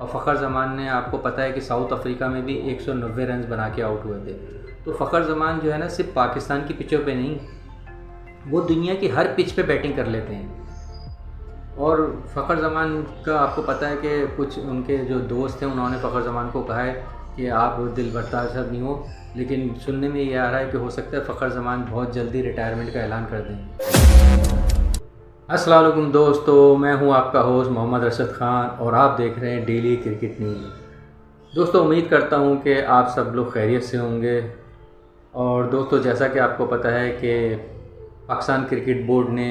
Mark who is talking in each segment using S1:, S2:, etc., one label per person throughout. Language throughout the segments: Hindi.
S1: और फ़खर ज़मान ने, आपको पता है कि साउथ अफ्रीका में भी 190 रन बना के आउट हुए थे। तो फ़खर ज़मान जो है ना, सिर्फ पाकिस्तान की पिचों पे नहीं, वो दुनिया की हर पिच पे बैटिंग कर लेते हैं। और फ़खर ज़मान का आपको पता है कि कुछ उनके जो दोस्त हैं उन्होंने फ़खर ज़मान को कहा है कि आप दिल बर्दाश्त नहीं हो, लेकिन सुनने में ये आ रहा है कि हो सकता है फ़खर ज़मान बहुत जल्दी रिटायरमेंट का ऐलान कर दें। अस्सलाम वालेकुम दोस्तों, मैं हूं आपका होस्ट मोहम्मद अरशद ख़ान और आप देख रहे हैं डेली क्रिकेट न्यूज़। दोस्तों, उम्मीद करता हूं कि आप सब लोग खैरियत से होंगे। और दोस्तों, जैसा कि आपको पता है कि पाकिस्तान क्रिकेट बोर्ड ने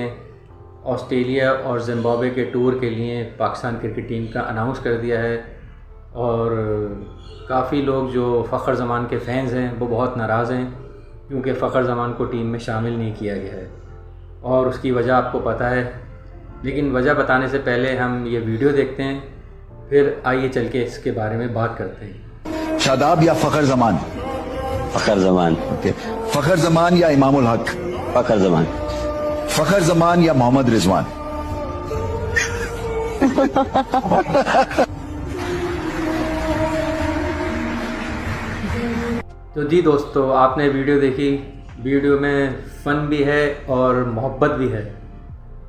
S1: ऑस्ट्रेलिया और ज़िम्बाब्वे के टूर के लिए पाकिस्तान क्रिकेट टीम का अनाउंस कर दिया है। और काफ़ी लोग जो फ़खर ज़मान के फ़ैन्स हैं वो बहुत नाराज़ हैं, क्योंकि फ़खर ज़मान को टीम में शामिल नहीं किया गया है और उसकी वजह आपको पता है। लेकिन वजह बताने से पहले हम ये वीडियो देखते हैं, फिर आइए चल के इसके बारे में बात करते हैं।
S2: शादाब या फ़खर ज़मान?
S3: फ़खर ज़मान।
S2: ओके। फ़खर ज़मान या इमामुल हक?
S3: फ़खर ज़मान।
S2: फ़खर ज़मान या मोहम्मद रिजवान?
S1: तो जी दोस्तों, आपने वीडियो देखी। वीडियो में फ़न भी है और मोहब्बत भी है।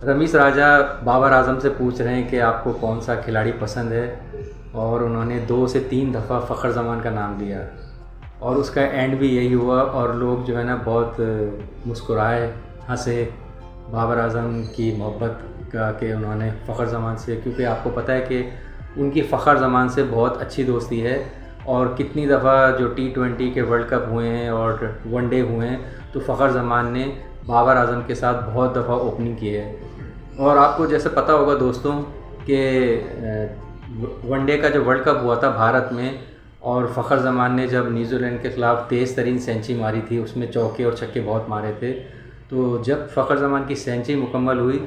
S1: रमीज़ राजा बाबर आज़म से पूछ रहे हैं कि आपको कौन सा खिलाड़ी पसंद है, और उन्होंने 2 से 3 दफ़ा फ़खर ज़मान का नाम लिया और उसका एंड भी यही हुआ। और लोग जो है ना बहुत मुस्कुराए, हंसे बाबर आज़म की मोहब्बत का कि उन्होंने फ़खर ज़मान से, क्योंकि आपको पता है कि उनकी फ़खर ज़मान से बहुत अच्छी दोस्ती है। और कितनी दफ़ा जो T20 के वर्ल्ड कप हुए हैं और वनडे हुए हैं, तो फ़खर ज़मान ने बाबर आज़म के साथ बहुत दफ़ा ओपनिंग की है। और आपको जैसे पता होगा दोस्तों कि वनडे का जो वर्ल्ड कप हुआ था भारत में, और फ़खर ज़मान ने जब न्यूजीलैंड के ख़िलाफ़ तेज़ तरीन सेंचुरी मारी थी, उसमें चौके और छक्के बहुत मारे थे। तो जब फ़खर ज़मान की सेंचुरी मुकम्मल हुई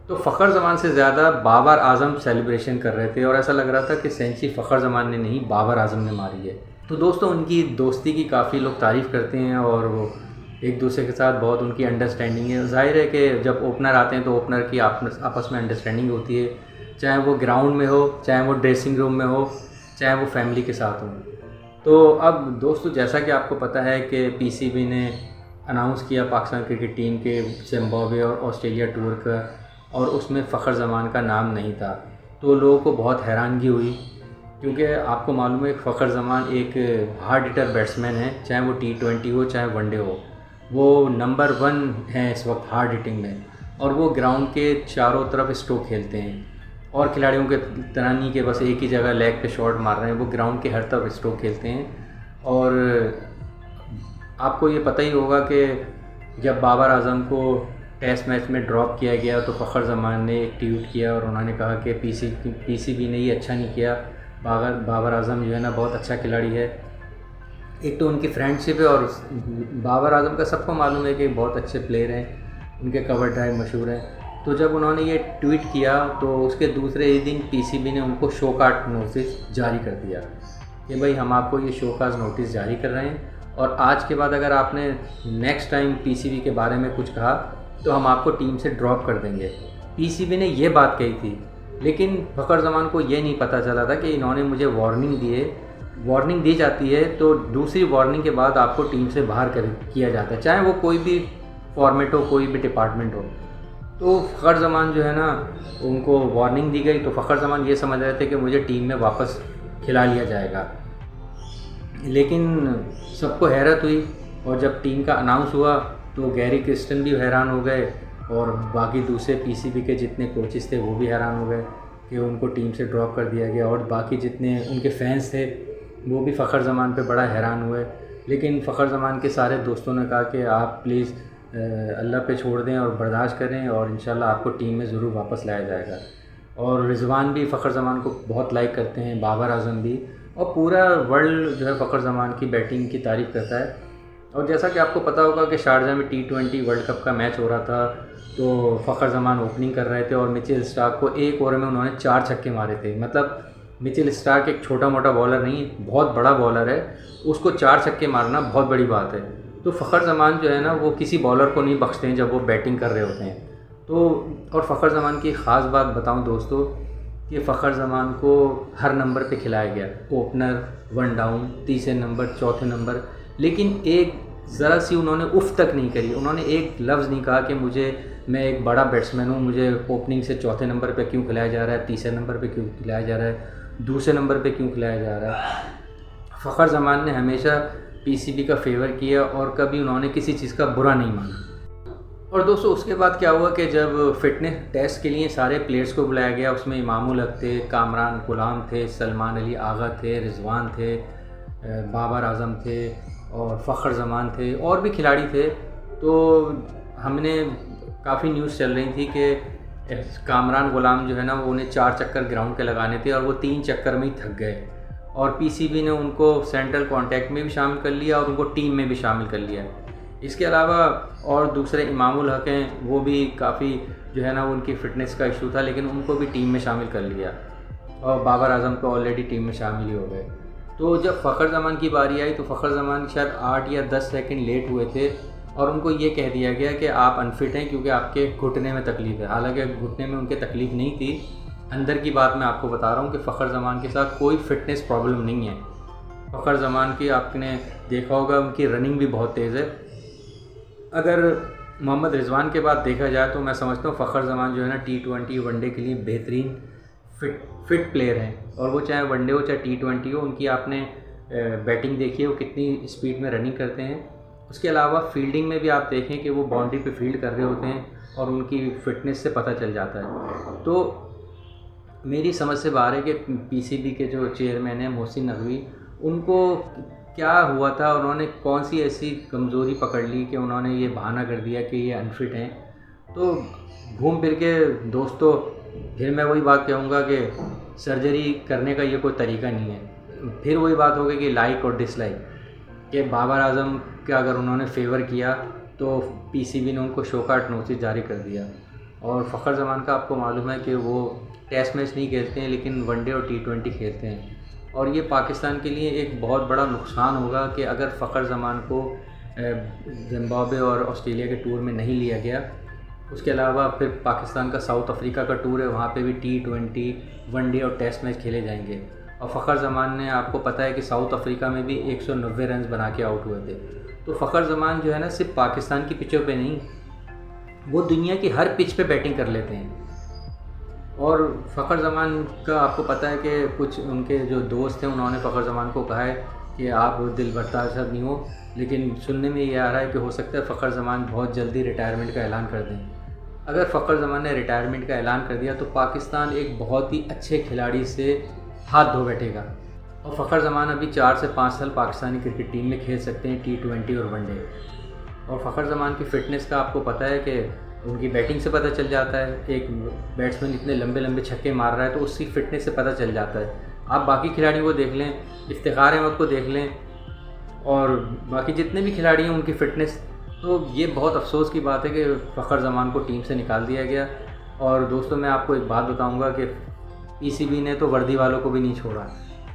S1: तो फ़खर ज़मान से ज़्यादा बाबर आज़म सेलिब्रेशन कर रहे थे, और ऐसा लग रहा था कि सेंचुरी फ़खर ज़मान ने नहीं, बाबर आज़म ने मारी है। तो दोस्तों, उनकी दोस्ती की काफ़ी लोग तारीफ़ करते हैं और वो एक दूसरे के साथ बहुत उनकी अंडरस्टैंडिंग है। ज़ाहिर है कि जब ओपनर आते हैं तो ओपनर की आपस में अंडरस्टैंडिंग होती है, चाहे वो ग्राउंड में हो, चाहे वो ड्रेसिंग रूम में हो, चाहे वो फैमिली के साथ हो। तो अब दोस्तों, जैसा कि आपको पता है कि PCB ने अनाउंस किया पाकिस्तान क्रिकेट टीम के ज़िम्बाब्वे और ऑस्ट्रेलिया टूर का, और उसमें फ़खर ज़मान का नाम नहीं था। तो लोगों को बहुत हैरानगी हुई, क्योंकि आपको मालूम है फ़खर ज़मान एक हार्ड हिटर बैट्समैन है, चाहे वो T20 हो चाहे वनडे हो। वो नंबर 1 हैं इस वक्त हार्ड हिटिंग में, और वो ग्राउंड के चारों तरफ स्ट्रोक खेलते हैं। और खिलाड़ियों के तरह नहीं कि बस एक ही जगह लेग पे शॉट मार रहे हैं, वो ग्राउंड के हर तरफ स्ट्रोक खेलते हैं। और आपको ये पता ही होगा कि जब बाबर आज़म को टेस्ट मैच में ड्रॉप किया गया तो फ़खर ज़मान ने एक ट्वीट किया और उन्होंने कहा कि PCB ने ये अच्छा नहीं किया। बाबर आज़म जो है ना बहुत अच्छा खिलाड़ी है। एक तो उनकी फ्रेंडशिप है, और बाबर आज़म का सबको मालूम है कि बहुत अच्छे प्लेयर हैं, उनके कवर ड्राइव मशहूर हैं। तो जब उन्होंने ये ट्वीट किया तो उसके दूसरे ही दिन PCB ने उनको शोकॉज नोटिस जारी कर दिया कि भाई हम आपको ये शोकॉज नोटिस जारी कर रहे हैं, और आज के बाद अगर आपने नेक्स्ट टाइम PCB के बारे में कुछ कहा तो हम आपको टीम से ड्रॉप कर देंगे। PCB ने ये बात कही थी, लेकिन फ़खर ज़मान को ये नहीं पता चला था कि इन्होंने मुझे वार्निंग दी जाती है तो दूसरी वार्निंग के बाद आपको टीम से बाहर किया जाता है, चाहे वो कोई भी फॉर्मेट हो, कोई भी डिपार्टमेंट हो। तो फ़खर ज़मान जो है ना, उनको वार्निंग दी गई तो फ़खर ज़मान ये समझ रहे थे कि मुझे टीम में वापस खिला लिया जाएगा। लेकिन सबको हैरत हुई, और जब टीम का अनाउंस हुआ तो गैरी क्रिस्टन भी हैरान हो गए, और बाकी दूसरे PCB के जितने कोचेस थे वो भी हैरान हो गए कि उनको टीम से ड्रॉप कर दिया गया, और बाकी जितने उनके फैंस थे वो भी फ़खर ज़मान पे बड़ा हैरान हुए। लेकिन फ़खर ज़मान के सारे दोस्तों ने कहा कि आप प्लीज़ अल्लाह पे छोड़ दें और बर्दाश्त करें, और इंशाल्लाह आपको टीम में ज़रूर वापस लाया जाएगा। और रिजवान भी फ़खर ज़मान को बहुत लाइक करते हैं, बाबर आज़म भी, और पूरा वर्ल्ड जो है फ़खर ज़मान की बैटिंग की तारीफ़ करता है। और जैसा कि आपको पता होगा कि शारजा में T20 वर्ल्ड कप का मैच हो रहा था, तो फ़खर ज़मान ओपनिंग कर रहे थे, और मिचेल स्टार्क को एक ओवर में उन्होंने 4 छक्के मारे थे। मतलब मिचेल स्टार्क एक छोटा मोटा बॉलर नहीं, बहुत बड़ा बॉलर है, उसको 4 छक्के मारना बहुत बड़ी बात है। तो फ़खर ज़मान जो है ना, वो किसी बॉलर को नहीं बख्शते हैं जब वो बैटिंग कर रहे होते हैं। तो और फ़खर ज़मान की ख़ास बात बताऊं दोस्तों, कि फ़खर ज़मान को हर नंबर पे खिलाया गया, ओपनर, वन डाउन, तीसरे नंबर, चौथे नंबर, लेकिन एक ज़रा सी उन्होंने उफ़ तक नहीं करी। उन्होंने एक लफ्ज़ नहीं कहा कि मैं एक बड़ा बैट्समैन हूँ, मुझे ओपनिंग से चौथे नंबर पे क्यों खिलाया जा रहा है, तीसरे नंबर पे क्यों खिलाया जा रहा है, दूसरे नंबर पे क्यों खिलाया जा रहा है। फ़खर ज़मान ने हमेशा पीसीबी का फेवर किया और कभी उन्होंने किसी चीज़ का बुरा नहीं माना। और दोस्तों उसके बाद क्या हुआ कि जब फिटनेस टेस्ट के लिए सारे प्लेयर्स को बुलाया गया, उसमें इमामुल हक थे, कामरान गुलाम थे, सलमान अली आगा थे, रिजवान थे, बाबर आजम थे और फ़खर ज़मान थे और भी खिलाड़ी थे। तो हमने काफ़ी न्यूज़ चल रही थी कि कामरान गुलाम जो है ना, वो उन्हें 4 चक्कर ग्राउंड के लगाने थे और वो 3 चक्कर में ही थक गए और पीसीबी ने उनको सेंट्रल कॉन्टैक्ट में भी शामिल कर लिया और उनको टीम में भी शामिल कर लिया। इसके अलावा और दूसरे इमामुल हक हैं, वो भी काफ़ी जो है ना, उनकी फ़िटनेस का इशू था, लेकिन उनको भी टीम में शामिल कर लिया और बाबर आजम को ऑलरेडी टीम में शामिल ही हो गए। तो जब फ़खर ज़मान की बारी आई तो फ़खर ज़मान शायद 8 या 10 सेकंड लेट हुए थे और उनको ये कह दिया गया कि आप अनफिट हैं क्योंकि आपके घुटने में तकलीफ़ है। हालांकि घुटने में उनके तकलीफ़ नहीं थी, अंदर की बात मैं आपको बता रहा हूँ कि फ़खर ज़मान के साथ कोई फ़िटनेस प्रॉब्लम नहीं है। फ़खर ज़मान की आपने देखा होगा, उनकी रनिंग भी बहुत तेज़ है। अगर मोहम्मद रिजवान के बाद देखा जाए तो मैं समझता हूँ फ़खर ज़मान जो है ना, T20 वनडे के लिए बेहतरीन फिट प्लेयर हैं और वो चाहे वनडे हो चाहे T20 हो। उनकी आपने बैटिंग देखी है, वो कितनी स्पीड में रनिंग करते हैं। उसके अलावा फील्डिंग में भी आप देखें कि वो बाउंड्री पे फील्ड कर रहे होते हैं और उनकी फ़िटनेस से पता चल जाता है। तो मेरी समझ से बाहर है कि पीसीबी के जो चेयरमैन हैं मोहसिन नकवी, उनको क्या हुआ था, उन्होंने कौन सी ऐसी कमज़ोरी पकड़ ली कि उन्होंने ये बहाना कर दिया कि ये अनफिट हैं। तो घूम फिर के दोस्तों फिर मैं वही बात कहूँगा कि सर्जरी करने का ये कोई तरीका नहीं है। फिर वही बात होगी कि लाइक और डिसलाइक, कि बाबर आजम का अगर उन्होंने फेवर किया तो पीसीबी ने उनको शोकॉट नोटिस जारी कर दिया। और फ़खर ज़मान का आपको मालूम है कि वो टेस्ट मैच नहीं खेलते हैं लेकिन वनडे और T20 खेलते हैं और ये पाकिस्तान के लिए एक बहुत बड़ा नुकसान होगा कि अगर फ़खर ज़मान को ज़िम्बाब्वे और ऑस्ट्रेलिया के टूर में नहीं लिया गया। उसके अलावा फिर पाकिस्तान का साउथ अफ्रीका का टूर है, वहाँ पे भी T20 वनडे और टेस्ट मैच खेले जाएंगे। और फ़खर ज़मान ने, आपको पता है कि साउथ अफ्रीका में भी 190 रन बना के आउट हुए थे। तो फ़खर ज़मान जो है ना, सिर्फ पाकिस्तान की पिचों पे नहीं, वो दुनिया की हर पिच पे बैटिंग कर लेते हैं। और फ़खर ज़मान का आपको पता है कि कुछ उनके जो दोस्त हैं उन्होंने फ़खर ज़मान को कहा है कि आप दिल बर्दाश्त नहीं हो, लेकिन सुनने में ये आ रहा है कि हो सकता है फ़खर ज़मान बहुत जल्दी रिटायरमेंट का ऐलान कर दें। अगर फ़खर ज़मान ने रिटायरमेंट का ऐलान कर दिया तो पाकिस्तान एक बहुत ही अच्छे खिलाड़ी से हाथ धो बैठेगा। और फ़खर ज़मान अभी 4 से 5 साल पाकिस्तानी क्रिकेट टीम में खेल सकते हैं T20 और वनडे। और फ़खर ज़मान की फ़िटनेस का आपको पता है कि उनकी बैटिंग से पता चल जाता है। एक बैट्समैन इतने लंबे लंबे छक्के मार रहा है तो उसकी फ़िटनेस से पता चल जाता है। आप बाकी खिलाड़ियों को देख लें, इफ्तिखार अहमद को देख लें और बाकी जितने भी खिलाड़ी हैं उनकी फ़िटनेस। तो ये बहुत अफसोस की बात है कि फ़खर ज़मान को टीम से निकाल दिया गया। और दोस्तों मैं आपको एक बात बताऊंगा कि पीसीबी ने तो वर्दी वालों को भी नहीं छोड़ा।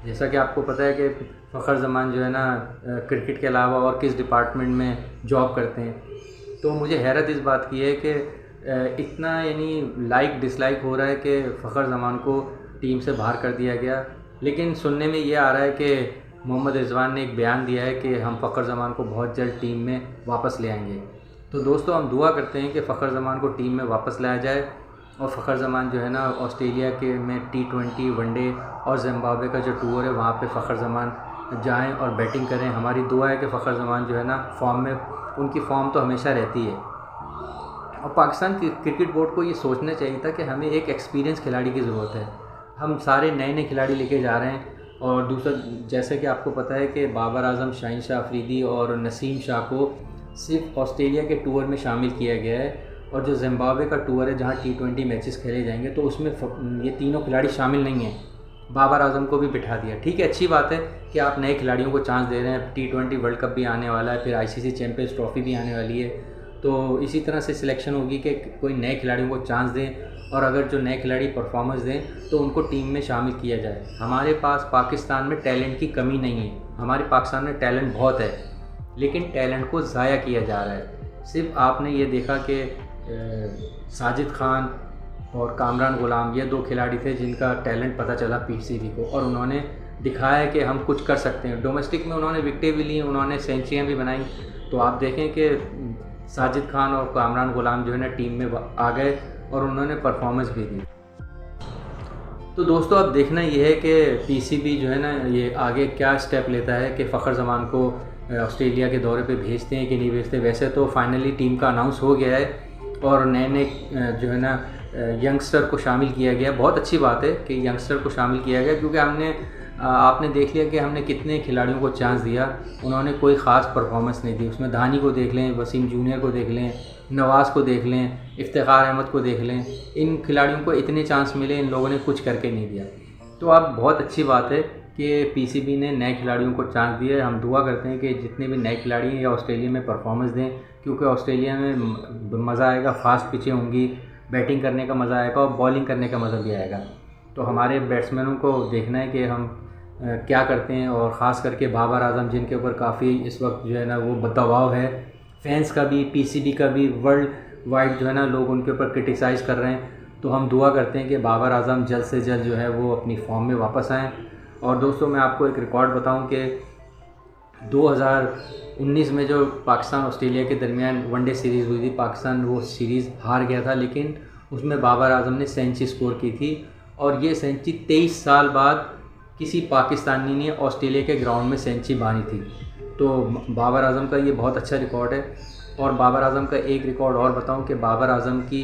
S1: जैसा कि आपको पता है कि फ़खर ज़मान जो है ना, क्रिकेट के अलावा और किस डिपार्टमेंट में जॉब करते हैं। तो मुझे हैरत इस बात की है कि इतना यानी लाइक डिसलाइक हो रहा है कि फ़खर ज़मान को टीम से बाहर कर दिया गया। लेकिन सुनने में ये आ रहा है कि मोहम्मद रिजवान ने एक बयान दिया है कि हम फ़खर ज़मान को बहुत जल्द टीम में वापस ले आएंगे। तो दोस्तों हम दुआ करते हैं कि फ़खर ज़मान को टीम में वापस लाया जाए और फ़खर ज़मान जो है ना, ऑस्ट्रेलिया के में T20 वनडे और ज़िम्बाब्वे का जो टूर है वहाँ पे फ़खर ज़मान जाएं और बैटिंग करें। हमारी दुआ है कि फ़खर ज़मान जो है ना, फॉर्म में, उनकी फॉर्म तो हमेशा रहती है। और पाकिस्तान क्रिकेट बोर्ड को ये सोचना चाहिए था कि हमें एक एक्सपीरियंस खिलाड़ी की ज़रूरत है। हम सारे नए नए खिलाड़ी लेके जा रहे हैं। और दूसरा, जैसे कि आपको पता है कि बाबर आजम, शाहीन शाह अफरीदी और नसीम शाह को सिर्फ ऑस्ट्रेलिया के टूर में शामिल किया गया है और जो ज़िम्बाब्वे का टूर है जहाँ T20 मैचेस खेले जाएंगे तो उसमें ये तीनों खिलाड़ी शामिल नहीं हैं। बाबर आजम को भी बिठा दिया। ठीक है, अच्छी बात है कि आप नए खिलाड़ियों को चांस दे रहे हैं। T20 वर्ल्ड कप भी आने वाला है, फिर ICC चैम्पियंस ट्रॉफ़ी भी आने वाली है। तो इसी तरह से सिलेक्शन होगी कि कोई नए खिलाड़ियों को चांस दें और अगर जो नए खिलाड़ी परफॉर्मेंस दें तो उनको टीम में शामिल किया जाए। हमारे पास पाकिस्तान में टैलेंट की कमी नहीं है, हमारे पाकिस्तान में टैलेंट बहुत है, लेकिन टैलेंट को ज़ाया किया जा रहा है। सिर्फ आपने ये देखा कि साजिद खान, और कामरान गुलाम, ये 2 खिलाड़ी थे जिनका टैलेंट पता चला पीसीबी को, और उन्होंने दिखाया कि हम कुछ कर सकते हैं। डोमेस्टिक में उन्होंने विकेटें भी ली, उन्होंने सेंचुरियाँ भी बनाई। तो आप देखें कि साजिद खान और कामरान गुलाम जो है ना टीम में आ गए और उन्होंने परफॉर्मेंस भी दी। तो दोस्तों अब देखना ये है कि पीसीबी जो है ना ये आगे क्या स्टेप लेता है कि फ़खर ज़मान को ऑस्ट्रेलिया के दौरे पे भेजते हैं कि नहीं भेजते। वैसे तो फाइनली टीम का अनाउंस हो गया है और नए नए जो है ना यंगस्टर को शामिल किया गया। बहुत अच्छी बात है कि यंगस्टर को शामिल किया गया, क्योंकि आपने देख लिया कि हमने कितने खिलाड़ियों को चांस दिया, उन्होंने कोई ख़ास परफॉर्मेंस नहीं दी। उसमें धानी को देख लें, वसीम जूनियर को देख लें, नवाज़ को देख लें, इफ्तिखार अहमद को देख लें, इन खिलाड़ियों को इतने चांस मिले, इन लोगों ने कुछ करके नहीं दिया। तो अब बहुत अच्छी बात है कि पीसीबी ने नए खिलाड़ियों को चांस दिए। हम दुआ करते हैं कि जितने भी नए खिलाड़ी हैं या ऑस्ट्रेलिया में परफॉर्मेंस दें, क्योंकि ऑस्ट्रेलिया में मज़ा आएगा, फास्ट पिचें होंगी, बैटिंग करने का मज़ा आएगा और बॉलिंग करने का मज़ा भी आएगा। तो हमारे बैट्समैनों को देखना है कि हम क्या करते हैं, और ख़ास करके बाबर आजम जिनके ऊपर काफ़ी इस वक्त जो है ना वो दबाव है, फैंस का भी, पीसीबी का भी, वर्ल्ड वाइड जो है ना लोग उनके ऊपर क्रिटिसाइज़ कर रहे हैं। तो हम दुआ करते हैं कि बाबर आजम जल्द से जल्द जो है वो अपनी फॉर्म में वापस आएँ। और दोस्तों मैं आपको एक रिकॉर्ड बताऊं कि 2019 में जो पाकिस्तान ऑस्ट्रेलिया के दरमियान वनडे सीरीज़ हुई थी, पाकिस्तान वो सीरीज़ हार गया था, लेकिन उसमें बाबर आजम ने सेंचुरी स्कोर की थी। और ये सेंचुरी 23 साल बाद किसी पाकिस्तानी ने ऑस्ट्रेलिया के ग्राउंड में सेंचुरी बांधी थी। तो बाबर आजम का ये बहुत अच्छा रिकॉर्ड है। और बाबर आजम का एक रिकॉर्ड और बताऊं कि बाबर आजम की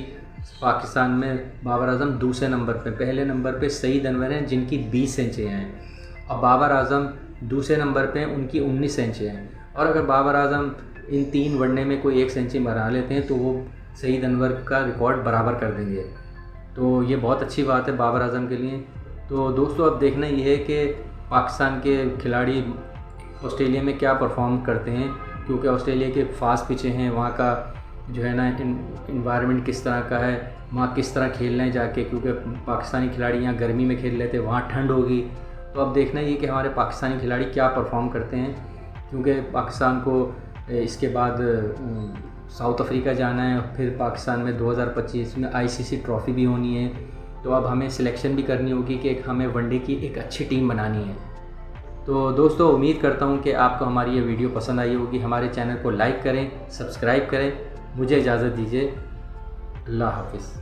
S1: पाकिस्तान में बाबर आजम दूसरे नंबर पे, पहले नंबर पे सईद अनवर हैं जिनकी 20 सेंचुरियाँ हैं। अब बाबर आजम दूसरे नंबर पे उनकी 19 सेंचुरियाँ हैं। और अगर बाबर आजम इन 3 वनडे में कोई एक सेंचुरी बना लेते हैं तो वो सईद अनवर का रिकॉर्ड बराबर कर देंगे। तो ये बहुत अच्छी बात है बाबर आजम के लिए। तो दोस्तों अब देखना ये है कि पाकिस्तान के खिलाड़ी ऑस्ट्रेलिया में क्या परफॉर्म करते हैं, क्योंकि ऑस्ट्रेलिया के फास्ट पिचें हैं, वहाँ का जो है ना इन्वायरमेंट किस तरह का है, वहाँ किस तरह खेलना है जाके, क्योंकि पाकिस्तानी खिलाड़ी यहाँ गर्मी में खेल रहे थे, वहाँ ठंड होगी। तो अब देखना ये कि हमारे पाकिस्तानी खिलाड़ी क्या परफॉर्म करते हैं, क्योंकि पाकिस्तान को इसके बाद साउथ अफ्रीका जाना है, फिर पाकिस्तान में 2025 में आईसीसी ट्रॉफ़ी भी होनी है। तो अब हमें सिलेक्शन भी करनी होगी कि हमें वनडे की एक अच्छी टीम बनानी है। तो दोस्तों उम्मीद करता हूँ कि आपको हमारी ये वीडियो पसंद आई होगी। हमारे चैनल को लाइक करें, सब्सक्राइब करें। मुझे इजाज़त दीजिए। अल्लाह हाफ़िज़।